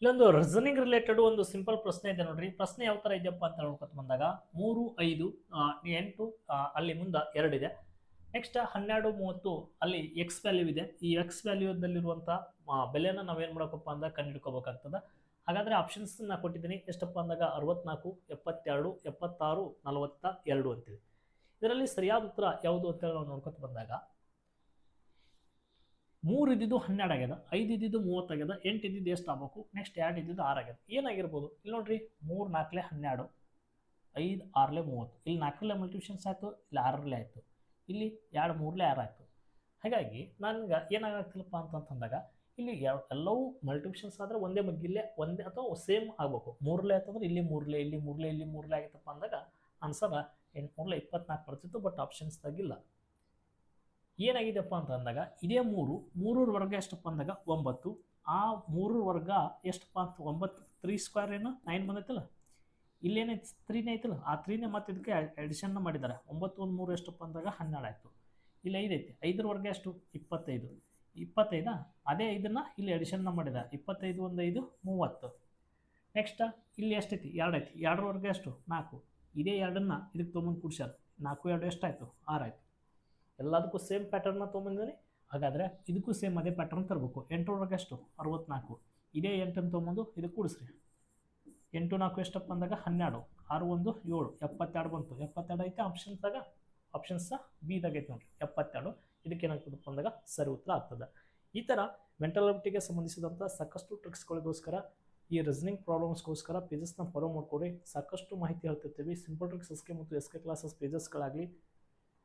ಇಲ್ಲೊಂದು reasoning related ಒಂದು simple ಪ್ರಶ್ನೆ ಇದೆ ನೋಡ್ರಿ. ಪ್ರಶ್ನೆ ಯಾವ ತರ ಇದೆಯಪ್ಪ ಅಂತ ನೋಡ್ಕೊತ ಬಂದಾಗ 3 5 8 ಅಲ್ಲಿ ಮುಂದೆ 2 ಇದೆ. ನೆಕ್ಸ್ಟ್ 12 30 ಅಲ್ಲಿ ಎಕ್ಸ್ ವ್ಯಾಲ್ಯೂ ಇದೆ. ಈ ಎಕ್ಸ್ ವ್ಯಾಲ್ಯೂದಲ್ಲಿರುವಂತಹ ಬೆಲೆನ ನಾವೇನ್ ಮಾಡಬೇಕಪ್ಪ ಅಂದ್ರೆ ಕಂಡುಹಿಡ್ಕೋಬೇಕಾಗ್ತದ. ಹಾಗಾದ್ರೆ ಆಪ್ಷನ್ಸ್ ನಾ ಕೊಟ್ಟಿದ್ದೀನಿ. ಎಷ್ಟಪ್ಪ ಅಂದಾಗ 64 72 76 42 ಅಂತೇಳಿ. ಇದರಲ್ಲಿ ಸರಿಯಾದ ಉತ್ತರ ಯಾವುದು ಅಂತ ನಾವು ನೋಡ್ಕೊತ ಬಂದಾಗ 3 ಇದ್ದಿದ್ದು 12 ಆಗ್ಯದ, 5 ಇದ್ದಿದ್ದು 30 ಆಗ್ಯದ, 8 ಇದ್ದಿದ್ದು ಎಷ್ಟು ಆಗ್ಬೇಕು, ನೆಕ್ಸ್ಟ್ 2 ಇದ್ದಿದ್ದು 6 ಆಗ್ಯದ. ಏನಾಗಿರ್ಬೋದು ಇಲ್ಲಿ ನೋಡ್ರಿ, 3 4 12, 5 6 30. ಇಲ್ಲಿ 4 ಮಲ್ಟಿಪ್ಲಿಕೇಶನ್ಸ್ ಆಯಿತು, ಇಲ್ಲಿ 6 ಆಯಿತು, ಇಲ್ಲಿ 2 3 6 ಆಯಿತು. ಹಾಗಾಗಿ ನನಗೆ ಏನಾಗತ್ತಿಲ್ಲಪ್ಪ ಅಂತಂದಾಗ ಇಲ್ಲಿ ಎಲ್ಲವೂ ಮಲ್ಟಿಪ್ಲಿಕೇಶನ್ಸ್ ಆದರೆ ಒಂದೇ ಮಗ್ಗಿಲ್ಲೇ ಒಂದೇ ಅಥವಾ ಸೇಮ್ ಆಗಬೇಕು. 3 ಆಯ್ತಂದ್ರೆ ಇಲ್ಲಿ 3 ಇಲ್ಲಿ 3 ಇಲ್ಲಿ 3 ಆಗಿತ್ತಪ್ಪ ಅಂದಾಗ ಆನ್ಸರ್ 8 3 24 ಬರ್ತಿತ್ತು. ಬಟ್ ಆಪ್ಷನ್ಸ್ದಾಗಿಲ್ಲ. ಏನಾಗಿದೆಪ್ಪ ಅಂತಂದಾಗ ಇದೇ 3 ವರ್ಗ ಎಷ್ಟಪ್ಪ ಅಂದಾಗ 9. ಆ 3 ವರ್ಗ ಎಷ್ಟಪ್ಪ ಅಂತ 9 3 ಸ್ಕ್ವೇರ್ ಏನು 9 ಬಂದೈತಲ್ಲ, ಇಲ್ಲೇನೈತಿ 3 ಐತಲ್ಲ, ಆ 3ನೇ ಮತ್ತೆ ಇದಕ್ಕೆ ಅಡಿಷನ್ ಮಾಡಿದ್ದಾರೆ. 9 1 3 ಎಷ್ಟಪ್ಪ ಅಂದಾಗ 12 ಆಯಿತು. ಇಲ್ಲಿ 5 ಐತಿ, 5ರ ವರ್ಗ ಎಷ್ಟು 25. 25 ಅದೇ 5ನ್ನ ಇಲ್ಲಿ ಅಡಿಷನ್ ಮಾಡಿದ್ದಾರೆ. 25 1 5 30. ನೆಕ್ಸ್ಟ್ ಇಲ್ಲಿ ಎಷ್ಟೈತಿ 2 ಐತಿ, 2ರ ವರ್ಗ ಎಷ್ಟು 4. ಇದೇ 2ನ್ನ ಇದಕ್ಕೆ ತೊಗೊಂಬಂದು ಕೂಡ್ಸ್ಯಾರ. 4 2 ಎಷ್ಟಾಯಿತು 6 ಆಯಿತು. ಎಲ್ಲದಕ್ಕೂ ಸೇಮ್ ಪ್ಯಾಟರ್ನ ತೊಗೊಂಬಂದಿನಿ. ಹಾಗಾದರೆ ಇದಕ್ಕೂ ಸೇಮ್ ಅದೇ ಪ್ಯಾಟರ್ನ್ ತರಬೇಕು. 8ರ ವರ್ಗ ಎಷ್ಟು 64. ಇದೇ 8ನ್ನು ತೊಗೊಂಬಂದು ಇದಕ್ಕೆ ಕೂಡಿಸ್ರಿ. 8 4 ಎಷ್ಟಪ್ಪ ಅಂದಾಗ 12, 6 1 7, 72 ಬಂತು. 72 ಐತೆ ಆಪ್ಷನ್ಸ್ದಾಗ. ಆಪ್ಷನ್ಸ್ ಬಿದಾಗ ಐತೆ ನೋಡಿರಿ 72. ಇದಕ್ಕೆ ಏನಾಗ್ತದಪ್ಪ ಅಂದಾಗ ಸರಿ ಉತ್ತರ ಆಗ್ತದೆ. ಈ ಥರ ಮೆಂಟಲ್ ಅಬಿಲಿಟಿಗೆ ಸಂಬಂಧಿಸಿದಂಥ ಸಾಕಷ್ಟು ಟ್ರಿಕ್ಸ್ಗಳಿಗೋಸ್ಕರ, ಈ ರೀಸನಿಂಗ್ ಪ್ರಾಬ್ಲಮ್ಸ್ಗೋಸ್ಕರ ಪೇಜಸ್ನ ಫಾಲೋ ಮಾಡ್ಕೊಡಿ. ಸಾಕಷ್ಟು ಮಾಹಿತಿ ಹೇಳ್ತಿರ್ತೀವಿ. ಸಿಂಪಲ್ ಟ್ರಿಕ್ಸ್ ಎಸ್ ಕೆ ಮತ್ತು ಎಸ್ ಕೆ ಕ್ಲಾಸಸ್ ಪೇಜಸ್ಗಳಾಗಲಿ,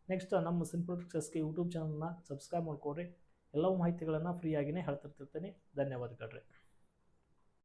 ನೆಕ್ಸ್ಟ್ ನಮ್ಮ simple tricks S K YouTube ಚಾನಲ್ನ ಸಬ್ಸ್ಕ್ರೈಬ್ ಮಾಡ್ಕೊಡ್ರಿ. ಎಲ್ಲವೂ ಮಾಹಿತಿಗಳನ್ನು ಫ್ರೀಯಾಗಿಯೇ ಹೇಳ್ತಿರ್ತೀನಿ. ಧನ್ಯವಾದಗಳು ರೀ.